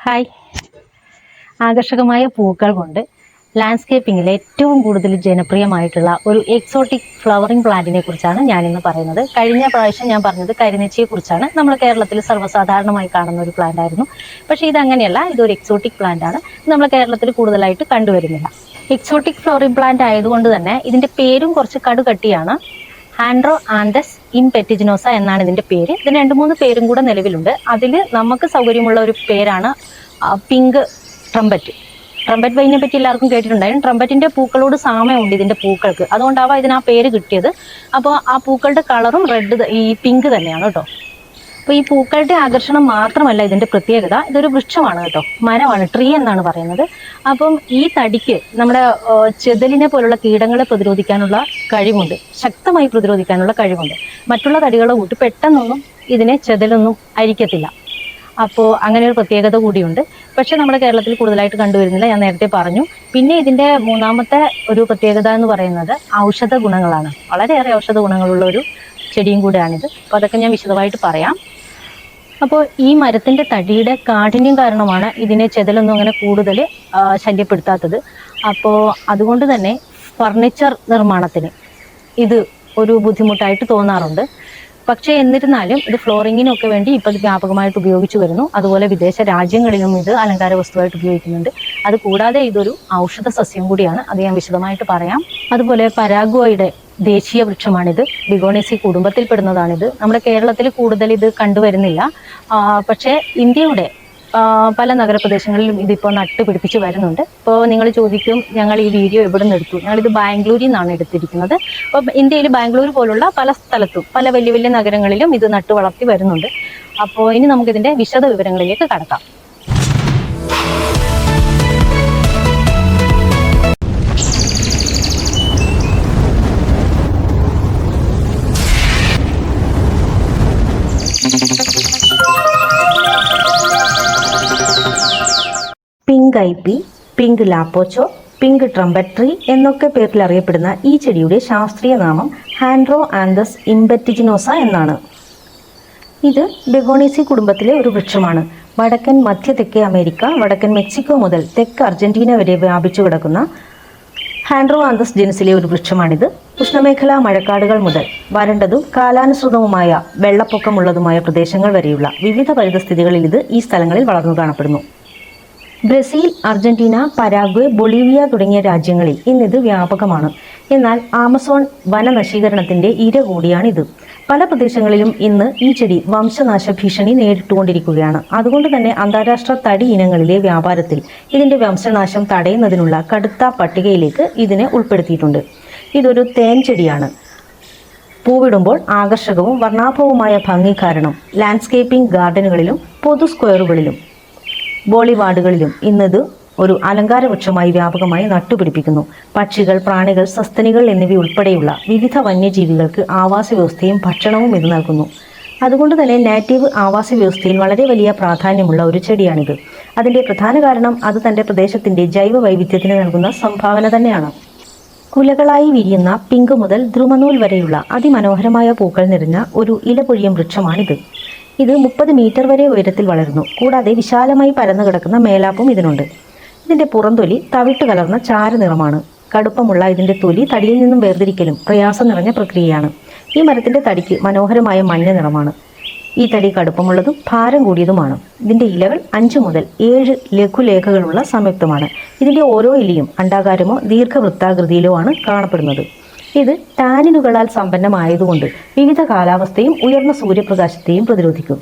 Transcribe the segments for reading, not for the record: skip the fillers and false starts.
Hi. ആകർഷകമായ പൂക്കൾ കൊണ്ട് ലാൻഡ്സ്കേപ്പിങ്ങിൽ ഏറ്റവും കൂടുതൽ ജനപ്രിയമായിട്ടുള്ള ഒരു എക്സോട്ടിക് ഫ്ലവറിംഗ് പ്ലാന്റിനെ കുറിച്ചാണ് ഞാനിന്ന് പറയുന്നത്. കഴിഞ്ഞ പ്രാവശ്യം ഞാൻ പറഞ്ഞത് കരിനെച്ചിയെ കുറിച്ചാണ്. നമ്മൾ കേരളത്തിൽ സർവ്വസാധാരണമായി കാണുന്ന ഒരു പ്ലാന്റ് ആയിരുന്നു. പക്ഷേ ഇതങ്ങനെയല്ല, ഇതൊരു എക്സോട്ടിക് പ്ലാന്റ് ആണ്. നമ്മൾ കേരളത്തിൽ കൂടുതലായിട്ട് കണ്ടുവരുന്നില്ല. എക്സോട്ടിക് ഫ്ലവറിംഗ് പ്ലാന്റ് ആയതുകൊണ്ട് തന്നെ ഇതിന്റെ പേരും കുറച്ച് കടുകട്ടിയാണ്. ഹാൻഡ്രോ ആന്തസ് ഇംപെറ്റിജിനോസ എന്നാണ് ഇതിന്റെ പേര്. ഇതിന് 2-3 പേരും കൂടെ നിലവിലുണ്ട്. അതിൽ നമുക്ക് സൗകര്യമുള്ള ഒരു പേരാണ് പിങ്ക് ട്രംപറ്റ്. ട്രംപറ്റ് വൈനെ പറ്റി എല്ലാവർക്കും കേട്ടിട്ടുണ്ടായിരുന്നു. ട്രംപറ്റിന്റെ പൂക്കളോട് സാമ്യമുണ്ട് ഇതിന്റെ പൂക്കൾക്ക്, അതുകൊണ്ടാവാം ഇതിന് ആ പേര് കിട്ടിയത്. അപ്പോൾ ആ പൂക്കളുടെ കളറും ഈ പിങ്ക് തന്നെയാണ് കേട്ടോ. അപ്പോൾ ഈ പൂക്കളുടെ ആകർഷണം മാത്രമല്ല ഇതിന്റെ പ്രത്യേകത, ഇതൊരു വൃക്ഷമാണ് കേട്ടോ, മരമാണ്, ട്രീ എന്നാണ് പറയുന്നത്. അപ്പം ഈ തടിക്ക് നമ്മുടെ ചെതലിനെ പോലുള്ള കീടങ്ങളെ പ്രതിരോധിക്കാനുള്ള കഴിവുണ്ട്, ശക്തമായി പ്രതിരോധിക്കാനുള്ള കഴിവുണ്ട്. മറ്റുള്ള തടികളെ കൂട്ടി പെട്ടെന്നൊന്നും ഇതിനെ ചെതലൊന്നും അരിക്കത്തില്ല. അപ്പോൾ അങ്ങനെ ഒരു പ്രത്യേകത കൂടിയുണ്ട്. പക്ഷെ നമ്മുടെ കേരളത്തിൽ കൂടുതലായിട്ട് കണ്ടുവരുന്നില്ല, ഞാൻ നേരത്തെ പറഞ്ഞു. പിന്നെ ഇതിന്റെ മൂന്നാമത്തെ ഒരു പ്രത്യേകത എന്ന് പറയുന്നത് ഔഷധ ഗുണങ്ങളാണ്. വളരെയേറെ ഔഷധ ഗുണങ്ങളുള്ള ഒരു ചെടിയും കൂടെയാണിത്. അപ്പോൾ അതൊക്കെ ഞാൻ വിശദമായിട്ട് പറയാം. അപ്പോൾ ഈ മരത്തിന്റെ തടിയുടെ കാഠിന്യം കാരണമാണ് ഇതിനെ ചെതലൊന്നും അങ്ങനെ കൂടുതൽ ശല്യപ്പെടുത്താത്തത്. അപ്പോൾ അതുകൊണ്ട് തന്നെ ഫർണിച്ചർ നിർമ്മാണത്തിന് ഇത് ഒരു ബുദ്ധിമുട്ടായിട്ട് തോന്നാറുണ്ട്. പക്ഷേ എന്നിരുന്നാലും ഇത് ഫ്ലോറിങ്ങിനൊക്കെ വേണ്ടി ഇപ്പോൾ വ്യാപകമായിട്ട് ഉപയോഗിച്ചു വരുന്നു. അതുപോലെ വിദേശ രാജ്യങ്ങളിലും ഇത് അലങ്കാര വസ്തുവായിട്ട് ഉപയോഗിക്കുന്നുണ്ട്. അത് കൂടാതെ ഇതൊരു ഔഷധ സസ്യം കൂടിയാണ്, അത് ഞാൻ വിശദമായിട്ട് പറയാം. അതുപോലെ പരാഗ്വയുടെ ദേശീയ വൃക്ഷമാണിത്. ബിഗോണേസി കുടുംബത്തിൽപ്പെടുന്നതാണിത്. നമ്മുടെ കേരളത്തിൽ കൂടുതൽ ഇത് കണ്ടുവരുന്നില്ല. പക്ഷേ ഇന്ത്യയുടെ പല നഗരപ്രദേശങ്ങളിലും ഇതിപ്പോൾ നട്ടുപിടിപ്പിച്ച് വരുന്നുണ്ട്. ഇപ്പോൾ നിങ്ങൾ ചോദിക്കും, ഞങ്ങൾ ഈ വീഡിയോ എവിടെ നിന്ന് എടുത്തു? ഞങ്ങളിത് ബാംഗ്ലൂരിൽ നിന്നാണ് എടുത്തിരിക്കുന്നത്. അപ്പോൾ ഇന്ത്യയിൽ ബാംഗ്ലൂർ പോലുള്ള പല സ്ഥലത്തും പല വലിയ വലിയ നഗരങ്ങളിലും ഇത് നട്ടു വളർത്തി വരുന്നുണ്ട്. അപ്പോൾ ഇനി നമുക്കിതിൻ്റെ വിശദ വിവരങ്ങളിലേക്ക് കടക്കാം. Pink ipe, pink lapacho, pink trumpet tree എന്നൊക്കെ പേരിൽ അറിയപ്പെടുന്ന ഈ ചെടിയുടെ ശാസ്ത്രീയ നാമം ഹാൻഡ്രോ ആന്തസ് ഇംപെറ്റിജിനോസ എന്നാണ്. ഇത് ബെഗോണേസി കുടുംബത്തിലെ ഒരു വൃക്ഷമാണ്. വടക്കൻ മധ്യ തെക്കേ അമേരിക്ക, വടക്കൻ മെക്സിക്കോ മുതൽ തെക്ക് അർജന്റീന വരെ വ്യാപിച്ചു കിടക്കുന്ന ഹാൻഡ്രോ ആന്തസ് ജനുസിലെ ഒരു വൃക്ഷമാണിത്. ഉഷ്ണമേഖലാ മഴക്കാടുകൾ മുതൽ വരണ്ടതും കാലാനുസൃതവുമായ വെള്ളപ്പൊക്കമുള്ളതുമായ പ്രദേശങ്ങൾ വരെയുള്ള വിവിധ പരിതസ്ഥിതികളിൽ ഇത് ഈ സ്ഥലങ്ങളിൽ വളർന്നു കാണപ്പെടുന്നു. ബ്രസീൽ, അർജന്റീന, പരാഗ്വേ, ബൊളീവിയ തുടങ്ങിയ രാജ്യങ്ങളിൽ ഇന്നിത് വ്യാപകമാണ്. എന്നാൽ ആമസോൺ വനനശീകരണത്തിന്റെ ഇര കൂടിയാണിത്. പല പ്രദേശങ്ങളിലും ഇന്ന് ഈ ചെടി വംശനാശ ഭീഷണി നേരിട്ടുകൊണ്ടിരിക്കുകയാണ്. അതുകൊണ്ട് തന്നെ അന്താരാഷ്ട്ര തടി ഇനങ്ങളിലെ വ്യാപാരത്തിൽ ഇതിന്റെ വംശനാശം തടയുന്നതിനുള്ള കടുത്ത പട്ടികയിലേക്ക് ഇതിനെ ഉൾപ്പെടുത്തിയിട്ടുണ്ട്. ഇതൊരു തേൻ ചെടിയാണ്. പൂവിടുമ്പോൾ ആകർഷകവും വർണ്ണാഭവുമായ ഭംഗി കാരണം ലാൻഡ്സ്കേപ്പിംഗ് ഗാർഡനുകളിലും പൊതു സ്ക്വയറുകളിലും ബോളിവാർഡുകളിലും ഇന്നത് ഒരു അലങ്കാര വൃക്ഷമായി വ്യാപകമായി നട്ടുപിടിപ്പിക്കുന്നു. പക്ഷികൾ, പ്രാണികൾ, സസ്തനികൾ എന്നിവയുൾപ്പെടെയുള്ള വിവിധ വന്യജീവികൾക്ക് ആവാസ വ്യവസ്ഥയും ഭക്ഷണവും ഇത് നൽകുന്നു. അതുകൊണ്ട് തന്നെ നാറ്റീവ് ആവാസ വ്യവസ്ഥയിൽ വളരെ വലിയ പ്രാധാന്യമുള്ള ഒരു ചെടിയാണിത്. അതിൻ്റെ പ്രധാന കാരണം അത് തൻ്റെ പ്രദേശത്തിൻ്റെ ജൈവ വൈവിധ്യത്തിന് നൽകുന്ന സംഭാവന തന്നെയാണ്. കുലകളായി വിരിയുന്ന പിങ്ക് മുതൽ ദ്രുമനൂൽ വരെയുള്ള അതിമനോഹരമായ പൂക്കൾ നിറഞ്ഞ ഒരു ഇലപൊഴിയും വൃക്ഷമാണിത്. ഇത് 30 മീറ്റർ വരെ ഉയരത്തിൽ വളരുന്നു. കൂടാതെ വിശാലമായി പരന്നു കിടക്കുന്ന മേലാപ്പും ഇതിനുണ്ട്. ഇതിന്റെ പുറംതൊലി തവിട്ട് കലർന്ന ചാരനിറമാണ്. കടുപ്പമുള്ള ഇതിന്റെ തൊലി തടിയിൽ നിന്നും വേർതിരിക്കലും പ്രയാസം നിറഞ്ഞ പ്രക്രിയയാണ്. ഈ മരത്തിന്റെ തടിക്ക് മനോഹരമായ മഞ്ഞ നിറമാണ്. ഈ തടി കടുപ്പമുള്ളതും ഭാരം കൂടിയതുമാണ്. ഇതിന്റെ ഇലകൾ 5 മുതൽ 7 ലഘുലേഖകളുള്ള സംയുക്തമാണ്. ഇതിന്റെ ഓരോ ഇലയും അണ്ഡാകാരമോ ദീർഘവൃത്താകൃതിയിലോ ആണ് കാണപ്പെടുന്നത്. ഇത് ടാനിനുകളാൽ സമ്പന്നമായതുകൊണ്ട് വിവിധ കാലാവസ്ഥയും ഉയർന്ന സൂര്യപ്രകാശത്തെയും പ്രതിരോധിക്കും.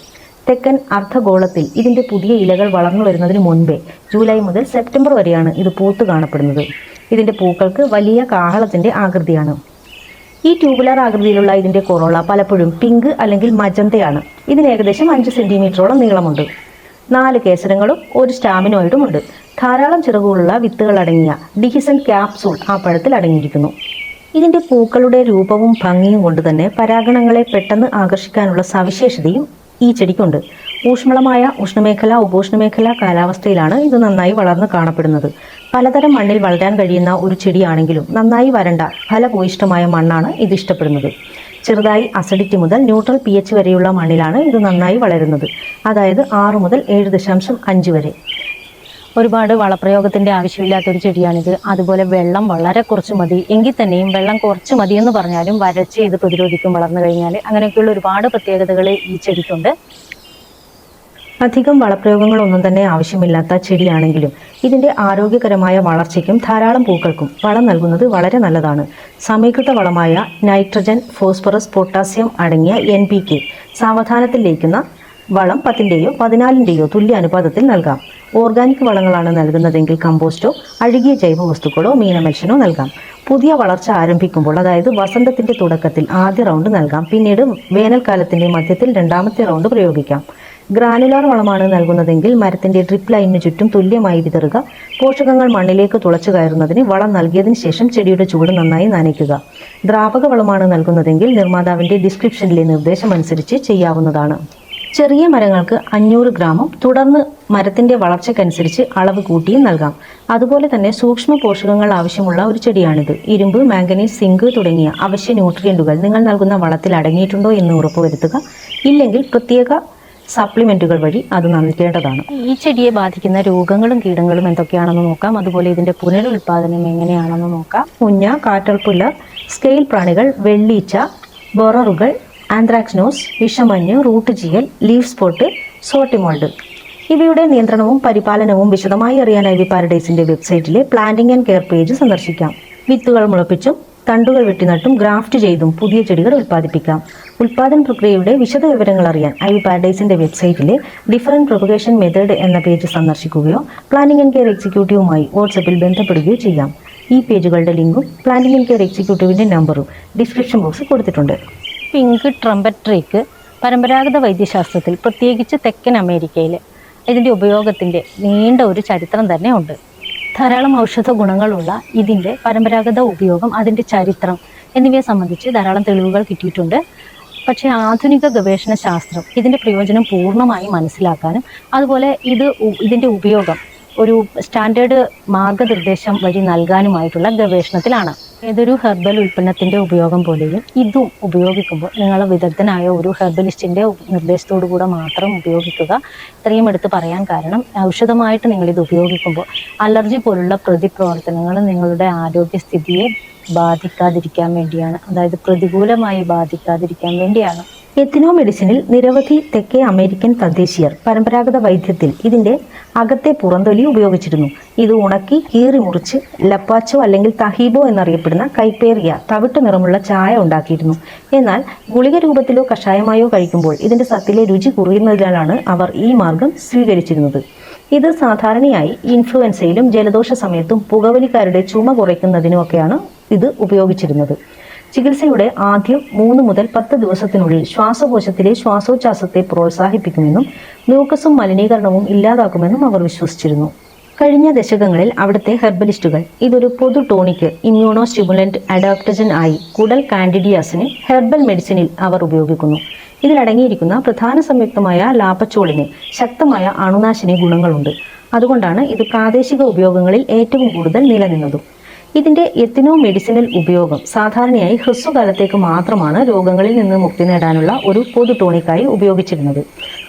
തെക്കൻ അർദ്ധഗോളത്തിൽ ഇതിന്റെ പുതിയ ഇലകൾ വളർന്നു വരുന്നതിന് മുൻപേ ജൂലൈ മുതൽ സെപ്റ്റംബർ വരെയാണ് ഇത് പൂത്തു കാണപ്പെടുന്നത്. ഇതിന്റെ പൂക്കൾക്ക് വലിയ കാഹളത്തിന്റെ ആകൃതിയാണ്. ഈ ട്യൂബുലർ ആകൃതിയിലുള്ള ഇതിന്റെ കൊറോള പലപ്പോഴും പിങ്ക് അല്ലെങ്കിൽ മജന്തയാണ്. ഇതിന് ഏകദേശം 5 സെന്റിമീറ്ററോളം നീളമുണ്ട്. 4 കേസരങ്ങളും ഒരു സ്റ്റാമിനോയിഡും ഉണ്ട്. ധാരാളം ചിറകുകളുള്ള വിത്തുകൾ അടങ്ങിയ ഡിഹിസൻ ക്യാപ്സൂൾ ആ പഴത്തിൽ അടങ്ങിയിരിക്കുന്നു. ഇതിന്റെ പൂക്കളുടെ രൂപവും ഭംഗിയും കൊണ്ട് തന്നെ പരാഗണങ്ങളെ പെട്ടെന്ന് ആകർഷിക്കാനുള്ള സവിശേഷതയും ഈ ചെടിക്കുണ്ട്. ഊഷ്മളമായ ഉഷ്ണമേഖല, ഉപോഷ്ണമേഖലാ കാലാവസ്ഥയിലാണ് ഇത് നന്നായി വളർന്നു കാണപ്പെടുന്നത്. പലതരം മണ്ണിൽ വളരാൻ കഴിയുന്ന ഒരു ചെടിയാണെങ്കിലും നന്നായി വരണ്ട ഫലഭൂയിഷ്ഠമായ മണ്ണാണ് ഇത് ഇഷ്ടപ്പെടുന്നത്. ചെറുതായി അസിഡിറ്റി മുതൽ ന്യൂട്രൽ pH വരെയുള്ള മണ്ണിലാണ് ഇത് നന്നായി വളരുന്നത്. അതായത് 6 മുതൽ 7.5 വരെ. ഒരുപാട് വളപ്രയോഗത്തിൻ്റെ ആവശ്യമില്ലാത്തൊരു ചെടിയാണിത്. അതുപോലെ വെള്ളം വളരെ കുറച്ച് മതി. എങ്കിൽ തന്നെയും വെള്ളം കുറച്ച് മതി എന്ന് പറഞ്ഞാലും വരൾച്ച ഇത് പ്രതിരോധിക്കും വളർന്നു കഴിഞ്ഞാൽ. അങ്ങനെയൊക്കെയുള്ള ഒരുപാട് പ്രത്യേകതകൾ ഈ ചെടിക്കുണ്ട്. അധികം വളപ്രയോഗങ്ങളൊന്നും തന്നെ ആവശ്യമില്ലാത്ത ചെടിയാണെങ്കിലും ഇതിൻ്റെ ആരോഗ്യകരമായ വളർച്ചയ്ക്കും ധാരാളം പൂക്കൾക്കും വളം നൽകുന്നത് വളരെ നല്ലതാണ്. സമീകൃത വളമായ നൈട്രജൻ, ഫോസ്ഫറസ്, പൊട്ടാസ്യം അടങ്ങിയ NPK സാവധാനത്തിൽ ലയിക്കുന്ന വളം 10ൻ്റെയോ 14ൻ്റെയോ തുല്യ അനുപാതത്തിൽ നൽകാം. ഓർഗാനിക് വളങ്ങളാണ് നൽകുന്നതെങ്കിൽ കമ്പോസ്റ്റോ അഴുകിയ ജൈവവസ്തുക്കളോ മീനമൽഷ്യനോ നൽകാം. പുതിയ വളർച്ച ആരംഭിക്കുമ്പോൾ, അതായത് വസന്തത്തിൻ്റെ തുടക്കത്തിൽ ആദ്യ റൗണ്ട് നൽകാം. പിന്നീട് വേനൽക്കാലത്തിൻ്റെ മധ്യത്തിൽ രണ്ടാമത്തെ റൗണ്ട് പ്രയോഗിക്കാം. ഗ്രാനുലാർ വളമാണ് നൽകുന്നതെങ്കിൽ മരത്തിൻ്റെ ഡ്രിപ്പ് ലൈനിന് ചുറ്റും തുല്യമായി വിതറുക. പോഷകങ്ങൾ മണ്ണിലേക്ക് തുളച്ചു കയറുന്നതിന് വളം നൽകിയതിന് ശേഷം ചെടിയുടെ ചുവട് നന്നായി നനയ്ക്കുക. ദ്രാവക വളമാണ് നൽകുന്നതെങ്കിൽ നിർമ്മാതാവിൻ്റെ ഡിസ്ക്രിപ്ഷനിലെ നിർദ്ദേശമനുസരിച്ച് ചെയ്യാവുന്നതാണ്. ചെറിയ മരങ്ങൾക്ക് 500 ഗ്രാമും തുടർന്ന് മരത്തിൻ്റെ വളർച്ചയ്ക്കനുസരിച്ച് അളവ് കൂട്ടിയും നൽകാം. അതുപോലെ തന്നെ സൂക്ഷ്മ പോഷകങ്ങൾ ആവശ്യമുള്ള ഒരു ചെടിയാണിത്. ഇരുമ്പ്, മാംഗനീസ്, സിങ്ക് തുടങ്ങിയ അവശ്യ ന്യൂട്രിയൻറ്റുകൾ നിങ്ങൾ നൽകുന്ന വളത്തിൽ അടങ്ങിയിട്ടുണ്ടോ എന്ന് ഉറപ്പുവരുത്തുക. ഇല്ലെങ്കിൽ പ്രത്യേക സപ്ലിമെൻറ്റുകൾ വഴി അത് നൽകേണ്ടതാണ്. ഈ ചെടിയെ ബാധിക്കുന്ന രോഗങ്ങളും കീടങ്ങളും എന്തൊക്കെയാണെന്ന് നോക്കാം. അതുപോലെ ഇതിൻ്റെ പുനരുൽപാദനം എങ്ങനെയാണെന്ന് നോക്കാം. മുഞ്ഞ, കാറ്റർപില്ല, സ്കെയിൽ പ്രാണികൾ, വെള്ളീച്ച, ബൊററുകൾ, ആന്ത്രാക്നോസ്, വിഷമഞ്ഞ്, റൂട്ട് ചീയൽ, ലീഫ് സ്പോട്ട്, സോട്ടിമോൾഡ് ഇവയുടെ നിയന്ത്രണവും പരിപാലനവും വിശദമായി അറിയാൻ ഐവി പാരഡൈസിൻ്റെ വെബ്സൈറ്റിലെ പ്ലാന്റിംഗ് ആൻഡ് കെയർ പേജ് സന്ദർശിക്കാം. വിത്തുകൾ മുളപ്പിച്ചും തണ്ടുകൾ വെട്ടിനട്ടും ഗ്രാഫ്റ്റ് ചെയ്തും പുതിയ ചെടികൾ ഉൽപ്പാദിപ്പിക്കാം. ഉൽപ്പാദന പ്രക്രിയയുടെ വിശദ വിവരങ്ങൾ അറിയാൻ ഐവി പാരഡൈസിൻ്റെ വെബ്സൈറ്റിലെ ഡിഫറൻറ്റ് പ്രൊപ്പഗേഷൻ മെത്തേഡ് എന്ന പേജ് സന്ദർശിക്കുകയോ പ്ലാന്റിംഗ് ആൻഡ് കെയർ എക്സിക്യൂട്ടീവുമായി വാട്സപ്പിൽ ബന്ധപ്പെടുകയോ ചെയ്യാം. ഈ പേജുകളുടെ ലിങ്കും പ്ലാന്റിംഗ് ആൻഡ് കെയർ എക്സിക്യൂട്ടീവിൻ്റെ നമ്പറും ഡിസ്ക്രിപ്ഷൻ ബോക്സിൽ കൊടുത്തിട്ടുണ്ട്. പിങ്ക് ട്രംപറ്റ് ട്രീക്ക് പരമ്പരാഗത വൈദ്യശാസ്ത്രത്തിൽ, പ്രത്യേകിച്ച് തെക്കൻ അമേരിക്കയിൽ ഇതിൻ്റെ ഉപയോഗത്തിൻ്റെ നീണ്ട ഒരു ചരിത്രം തന്നെ ഉണ്ട്. ധാരാളം ഔഷധ ഗുണങ്ങളുള്ള ഇതിൻ്റെ പരമ്പരാഗത ഉപയോഗം, അതിൻ്റെ ചരിത്രം എന്നിവയെ സംബന്ധിച്ച് ധാരാളം തെളിവുകൾ കിട്ടിയിട്ടുണ്ട്. പക്ഷേ ആധുനിക ഗവേഷണ ശാസ്ത്രം ഇതിൻ്റെ പ്രയോജനം പൂർണ്ണമായി മനസ്സിലാക്കാനും അതുപോലെ ഇതിൻ്റെ ഉപയോഗം ഒരു സ്റ്റാൻഡേർഡ് മാർഗനിർദ്ദേശം വഴി നൽകാനുമായിട്ടുള്ള ഗവേഷണത്തിലാണ്. ഏതൊരു ഹെർബൽ ഉൽപ്പന്നത്തിൻ്റെ ഉപയോഗം പോലെയും ഇതും ഉപയോഗിക്കുമ്പോൾ നിങ്ങൾ വിദഗ്ധനായ ഒരു ഹെർബലിസ്റ്റിൻ്റെ നിർദ്ദേശത്തോടു കൂടെ മാത്രം ഉപയോഗിക്കുക. ഇത്രയും എടുത്ത് പറയാൻ കാരണം, ഔഷധമായിട്ട് നിങ്ങളിത് ഉപയോഗിക്കുമ്പോൾ അലർജി പോലുള്ള പ്രതിപ്രവർത്തനങ്ങൾ നിങ്ങളുടെ ആരോഗ്യസ്ഥിതിയെ ബാധിക്കാതിരിക്കാൻ വേണ്ടിയാണ്, അതായത് പ്രതികൂലമായി ബാധിക്കാതിരിക്കാൻ വേണ്ടിയാണ്. എത്തിനോ മെഡിസിനിൽ നിരവധി തെക്കേ അമേരിക്കൻ തദ്ദേശീയർ പരമ്പരാഗത വൈദ്യത്തിൽ ഇതിൻ്റെ അകത്തെ പുറന്തൊലി ഉപയോഗിച്ചിരുന്നു. ഇത് ഉണക്കി കീറി മുറിച്ച് ലപ്പാച്ചോ അല്ലെങ്കിൽ തഹീബോ എന്നറിയപ്പെടുന്ന കൈപ്പേറിയ തവിട്ട് നിറമുള്ള ചായ ഉണ്ടാക്കിയിരുന്നു. എന്നാൽ ഗുളിക രൂപത്തിലോ കഷായമായോ കഴിക്കുമ്പോൾ ഇതിൻ്റെ സത്തിലെ രുചി കുറയുന്നതിനാലാണ് അവർ ഈ മാർഗം സ്വീകരിച്ചിരുന്നത്. ഇത് സാധാരണയായി ഇൻഫ്ലുവൻസയിലും ജലദോഷ സമയത്തും പുകവലിക്കാരുടെ ചുമ കുറയ്ക്കുന്നതിനുമൊക്കെയാണ് ഇത് ഉപയോഗിച്ചിരുന്നത്. ചികിത്സയുടെ ആദ്യം 3 മുതൽ 10 ദിവസത്തിനുള്ളിൽ ശ്വാസകോശത്തിലെ ശ്വാസോച്ഛ്വാസത്തെ പ്രോത്സാഹിപ്പിക്കുമെന്നും മ്യൂക്കസും മലിനീകരണവും ഇല്ലാതാക്കുമെന്നും അവർ വിശ്വസിച്ചിരുന്നു. കഴിഞ്ഞ ദശകങ്ങളിൽ അവിടുത്തെ ഹെർബലിസ്റ്റുകൾ ഇതൊരു പൊതു ടോണിക്, ഇമ്മ്യൂണോ സ്റ്റിമുലന്റ്, അഡാപ്റ്റജൻ ആയി കുടൽ കാൻഡിഡിയാസിന് ഹെർബൽ മെഡിസിനിൽ അവർ ഉപയോഗിക്കുന്നു. ഇതിലടങ്ങിയിരിക്കുന്ന പ്രധാന സംയുക്തമായ ലാപ്പച്ചോളിന് ശക്തമായ അണുനാശിനി ഗുണങ്ങളുണ്ട്. അതുകൊണ്ടാണ് ഇത് പ്രാദേശിക ഉപയോഗങ്ങളിൽ ഏറ്റവും കൂടുതൽ നിലനിന്നതും. ഇതിൻ്റെ എത്തിനോ മെഡിസിനൽ ഉപയോഗം സാധാരണയായി ഹ്രസ്വകാലത്തേക്ക് മാത്രമാണ് രോഗങ്ങളിൽ നിന്ന് മുക്തി നേടാനുള്ള ഒരു പൊതു ടോണിക്കായി ഉപയോഗിച്ചിരുന്നത്.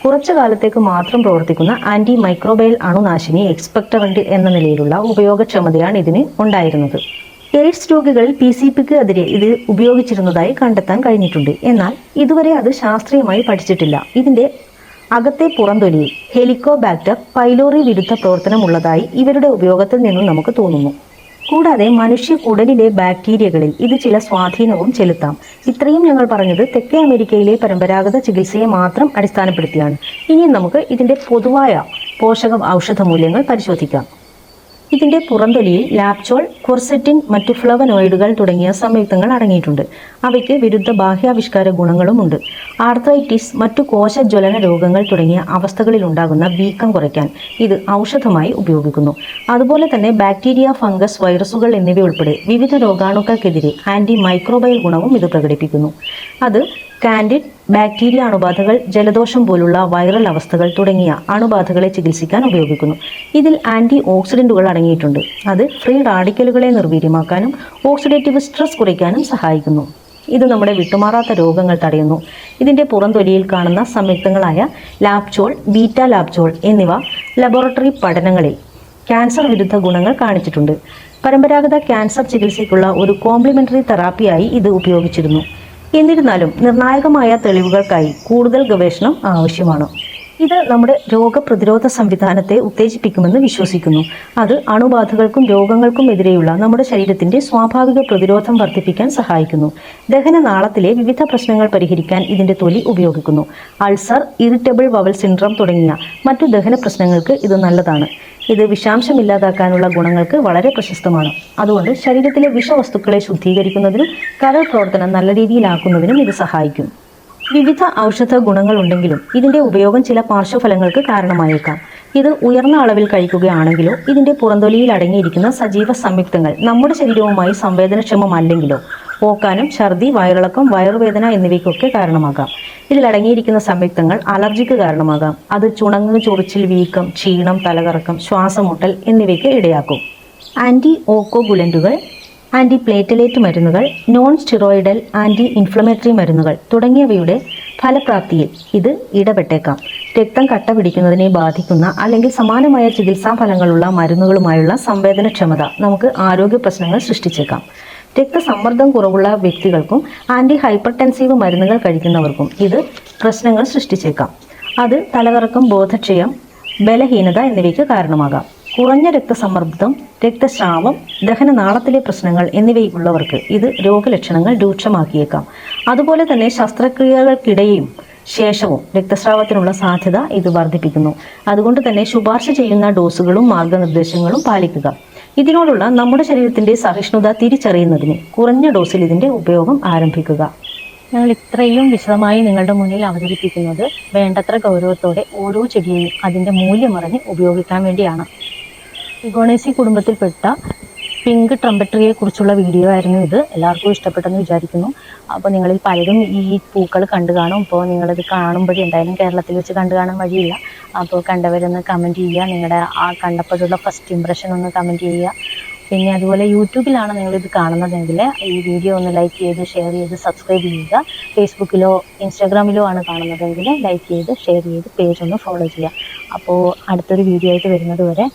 കുറച്ചു കാലത്തേക്ക് മാത്രം പ്രവർത്തിക്കുന്ന ആൻറ്റി മൈക്രോബയൽ അണുനാശിനി എക്സ്പെക്ടറന്റ് എന്ന നിലയിലുള്ള ഉപയോഗക്ഷമതയാണ് ഇതിന് ഉണ്ടായിരുന്നത്. എയ്ഡ്സ് രോഗികളിൽ PCPക്ക് എതിരെ ഇത് ഉപയോഗിച്ചിരുന്നതായി കണ്ടെത്താൻ കഴിഞ്ഞിട്ടുണ്ട്. എന്നാൽ ഇതുവരെ അത് ശാസ്ത്രീയമായി പഠിച്ചിട്ടില്ല. ഇതിൻ്റെ അകത്തെ പുറന്തൊലിയിൽ ഹെലിക്കോബാക്ടർ പൈലോറി വിരുദ്ധ പ്രവർത്തനമുള്ളതായി ഇവരുടെ ഉപയോഗത്തിൽ നിന്നും നമുക്ക് തോന്നുന്നു. കൂടാതെ മനുഷ്യ കുടലിലെ ബാക്ടീരിയകളിൽ ഇത് ചില സ്വാധീനവും ചെലുത്താം. ഇത്രയും ഞങ്ങൾ പറഞ്ഞത് തെക്കേ അമേരിക്കയിലെ പരമ്പരാഗത ചികിത്സയെ മാത്രം അടിസ്ഥാനപ്പെടുത്തിയാണ്. ഇനി നമുക്ക് ഇതിൻ്റെ പൊതുവായ പോഷക ഔഷധ മൂല്യങ്ങൾ പരിശോധിക്കാം. ഇതിൻ്റെ പുറന്തൊലിയിൽ ലാപ്ചോൾ, ക്വർസെറ്റിൻ, മറ്റു ഫ്ലവനോയിഡുകൾ തുടങ്ങിയ സംയുക്തങ്ങൾ അടങ്ങിയിട്ടുണ്ട്. അവയ്ക്ക് വിരുദ്ധ ബാഹ്യാവിഷ്കാര ഗുണങ്ങളുമുണ്ട്. ആർത്രൈറ്റിസ്, മറ്റു കോശജ്വലന രോഗങ്ങൾ തുടങ്ങിയ അവസ്ഥകളിൽ ഉണ്ടാകുന്ന വീക്കം കുറയ്ക്കാൻ ഇത് ഔഷധമായി ഉപയോഗിക്കുന്നു. അതുപോലെ തന്നെ ബാക്ടീരിയ, ഫംഗസ്, വൈറസുകൾ എന്നിവയുൾപ്പെടെ വിവിധ രോഗാണുക്കൾക്കെതിരെ ആൻറ്റി മൈക്രോബയൽ ഗുണവും ഇത് പ്രകടിപ്പിക്കുന്നു. അത് കാൻഡിഡ്, ബാക്ടീരിയ അണുബാധകൾ, ജലദോഷം പോലുള്ള വൈറൽ അവസ്ഥകൾ തുടങ്ങിയ അണുബാധകളെ ചികിത്സിക്കാൻ ഉപയോഗിക്കുന്നു. ഇതിൽ ആൻറ്റി ഓക്സിഡൻറ്റുകൾ അടങ്ങിയിട്ടുണ്ട്. അത് ഫ്രീ റാഡിക്കലുകളെ നിർവീര്യമാക്കാനും ഓക്സിഡേറ്റീവ് സ്ട്രെസ് കുറയ്ക്കാനും സഹായിക്കുന്നു. ഇത് നമ്മുടെ വിട്ടുമാറാത്ത രോഗങ്ങൾ തടയുന്നു. ഇതിൻ്റെ പുറന്തൊലിയിൽ കാണുന്ന സംയുക്തങ്ങളായ ലാപ്ചോൾ, ബീറ്റ ലാപ്ചോൾ എന്നിവ ലബോറട്ടറി പഠനങ്ങളിൽ ക്യാൻസർ വിരുദ്ധ ഗുണങ്ങൾ കാണിച്ചിട്ടുണ്ട്. പരമ്പരാഗത ക്യാൻസർ ചികിത്സയ്ക്കുള്ള ഒരു കോംപ്ലിമെന്ററി തെറാപ്പിയായി ഇത് ഉപയോഗിച്ചിരുന്നു. എന്നിരുന്നാലും നിർണായകമായ തെളിവുകൾക്കായി കൂടുതൽ ഗവേഷണം ആവശ്യമാണ്. ഇത് നമ്മുടെ രോഗപ്രതിരോധ സംവിധാനത്തെ ഉത്തേജിപ്പിക്കുമെന്ന് വിശ്വസിക്കുന്നു. അത് അണുബാധകൾക്കും രോഗങ്ങൾക്കും എതിരെയുള്ള നമ്മുടെ ശരീരത്തിന്റെ സ്വാഭാവിക പ്രതിരോധം വർദ്ധിപ്പിക്കാൻ സഹായിക്കുന്നു. ദഹനനാളത്തിലെ വിവിധ പ്രശ്നങ്ങൾ പരിഹരിക്കാൻ ഇതിന്റെ തൊലി ഉപയോഗിക്കുന്നു. അൾസർ, ഇറിറ്റബിൾ ബവൽ സിൻഡ്രോം തുടങ്ങിയ മറ്റു ദഹന പ്രശ്നങ്ങൾക്ക് ഇത് നല്ലതാണ്. ഇത് വിഷാംശം ഇല്ലാതാക്കാനുള്ള ഗുണങ്ങൾക്ക് വളരെ പ്രശസ്തമാണ്. അതുകൊണ്ട് ശരീരത്തിലെ വിഷവസ്തുക്കളെ ശുദ്ധീകരിക്കുന്നതിനും കരൾ പ്രവർത്തനം നല്ല രീതിയിലാക്കുന്നതിനും ഇത് സഹായിക്കും. വിവിധ ഔഷധ ഗുണങ്ങളുണ്ടെങ്കിലും ഇതിന്റെ ഉപയോഗം ചില പാർശ്വഫലങ്ങൾക്ക് കാരണമായേക്കാം. ഇത് ഉയർന്ന അളവിൽ കഴിക്കുകയാണെങ്കിലോ ഇതിന്റെ പുറന്തൊലിയിൽ അടങ്ങിയിരിക്കുന്ന സജീവ സംയുക്തങ്ങൾ നമ്മുടെ ശരീരവുമായി സംവേദനക്ഷമമല്ലെങ്കിലോ ഓക്കാനം, ഛർദി, വയറിളക്കം, വയറുവേദന എന്നിവയ്ക്കൊക്കെ കാരണമാകാം. ഇതിലടങ്ങിയിരിക്കുന്ന സംയുക്തങ്ങൾ അലർജിക്ക് കാരണമാകാം. അത് ചുണങ്ങ്, ചൊറിച്ചിൽ, വീക്കം, ക്ഷീണം, തലകറക്കം, ശ്വാസമുട്ടൽ എന്നിവയ്ക്ക് ഇടയാക്കും. ആന്റി ഓക്കോഗുലന്റുകൾ, ആന്റി പ്ലേറ്റലേറ്റ് മരുന്നുകൾ, നോൺ സ്റ്റിറോയിഡൽ ആന്റി ഇൻഫ്ലമേറ്ററി മരുന്നുകൾ തുടങ്ങിയവയുടെ ഫലപ്രാപ്തിയിൽ ഇത് ഇടപെട്ടേക്കാം. രക്തം കട്ട പിടിക്കുന്നതിനെ ബാധിക്കുന്ന അല്ലെങ്കിൽ സമാനമായ ചികിത്സാ ഫലങ്ങളുള്ള മരുന്നുകളുമായുള്ള സംവേദനക്ഷമത നമുക്ക് ആരോഗ്യ പ്രശ്നങ്ങൾ സൃഷ്ടിച്ചേക്കാം. രക്തസമ്മർദ്ദം കുറവുള്ള വ്യക്തികൾക്കും ആന്റി ഹൈപ്പർടെൻസീവ് മരുന്നുകൾ കഴിക്കുന്നവർക്കും ഇത് പ്രശ്നങ്ങൾ സൃഷ്ടിച്ചേക്കാം. അത് തലകറക്കം, ബോധക്ഷയം, ബലഹീനത എന്നിവയ്ക്ക് കാരണമാകാം. കുറഞ്ഞ രക്തസമ്മർദ്ദം, രക്തസ്രാവം, ദഹനനാളത്തിലെ പ്രശ്നങ്ങൾ എന്നിവയുള്ളവർക്ക് ഇത് രോഗലക്ഷണങ്ങൾ രൂക്ഷമാക്കിയേക്കാം. അതുപോലെ തന്നെ ശസ്ത്രക്രിയകൾക്കിടെയും ശേഷവും രക്തസ്രാവത്തിനുള്ള സാധ്യത ഇത് വർദ്ധിപ്പിക്കുന്നു. അതുകൊണ്ട് തന്നെ ശുപാർശ ചെയ്യുന്ന ഡോസുകളും മാർഗനിർദ്ദേശങ്ങളും പാലിക്കുക. ഇതിനോടുള്ള നമ്മുടെ ശരീരത്തിന്റെ സഹിഷ്ണുത തിരിച്ചറിയുന്നതിന് കുറഞ്ഞ ഡോസിൽ ഇതിന്റെ ഉപയോഗം ആരംഭിക്കുക. ഞങ്ങൾ ഇത്രയും വിശദമായി നിങ്ങളുടെ മുന്നിൽ അവതരിപ്പിക്കുന്നത് വേണ്ടത്ര ഗൗരവത്തോടെ ഓരോ ചെടിയെയും അതിൻ്റെ മൂല്യമറിഞ്ഞ് ഉപയോഗിക്കാൻ വേണ്ടിയാണ്. ഇഗോണേസി കുടുംബത്തിൽപ്പെട്ട പിങ്ക് ട്രംപട്രിയെ കുറിച്ചുള്ള വീഡിയോ ആയിരുന്നു ഇത്. എല്ലാവർക്കും ഇഷ്ടപ്പെട്ടെന്ന് വിചാരിക്കുന്നു. അപ്പോൾ നിങ്ങളിൽ പലരും ഈ പൂക്കൾ കണ്ടു കാണും. അപ്പോൾ നിങ്ങളിത് കാണുമ്പോഴേ എന്തായാലും കേരളത്തിൽ വെച്ച് കണ്ടു കാണാൻ വഴിയില്ല. അപ്പോൾ കണ്ടവരൊന്ന് കമൻറ്റ് ചെയ്യുക. നിങ്ങളുടെ ആ കണ്ടപ്പോഴുള്ള ഫസ്റ്റ് ഇംപ്രഷൻ ഒന്ന് കമൻറ്റ് ചെയ്യുക. പിന്നെ അതുപോലെ യൂട്യൂബിലാണ് നിങ്ങളിത് കാണുന്നതെങ്കിൽ ഈ വീഡിയോ ഒന്ന് ലൈക്ക് ചെയ്ത്, ഷെയർ ചെയ്ത്, സബ്സ്ക്രൈബ് ചെയ്യുക. ഫേസ്ബുക്കിലോ ഇൻസ്റ്റാഗ്രാമിലോ ആണ് കാണുന്നതെങ്കിൽ ലൈക്ക് ചെയ്ത്, ഷെയർ ചെയ്ത്, പേജ് ഒന്ന് ഫോളോ ചെയ്യുക. അപ്പോൾ അടുത്തൊരു വീഡിയോ ആയിട്ട് വരുന്നത് വരെ